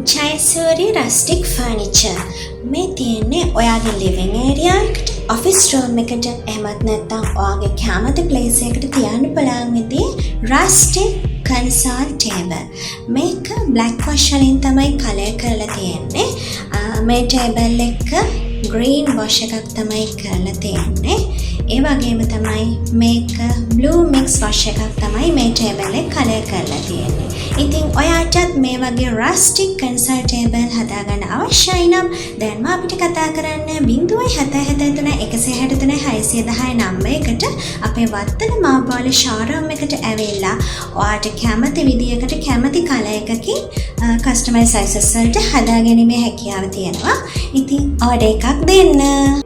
ජයසූරි රස්ටික් furniture මේ තියෙන්නේ ඔයාගේ ලිවිං ඒරියා එකට, ඔෆිස් රූම් එකට, එහෙමත් නැත්නම් ඔයාගේ කැමති ප්ලේස් එකකට තියන්න පුළුවන් විදිහේ රස්ටික් කන්සෝල් ටේබල්. මේක බ්ලැක් වොෂ් වලින් තමයි කලර් කරලා තියෙන්නේ. මේ ටේබල් එක ග්‍රීන් වොෂ් එකක් තමයි කරලා තියෙන්නේ. ඒ වගේම තමයි මේක බ්ලූ මික්ස් වොෂ් එකක් තමයි මේ ටේබල් එක කලර් කරලා තියෙන්නේ. ඉතින් ඔයාටත් මේ වගේ රස්ටික් කන්සෝල් ටේබල් හදාගන්න අවශ්‍යයි නම් දැන්ම අපිට කතා කරන්න 077 163 610 නම්බර් එකට අපේ වත්තල මාබෝල ෂෝරූම් එකට ඇවිල්ලා ඔයාට කැමති විදියකට කැමති කලර් එකකින් කස්ටමයිස් සයිසස් වලට හදාගැනීමේ හැකියාව තියෙනවා. ඉතින් ඕඩර් එකක් දෙන්න.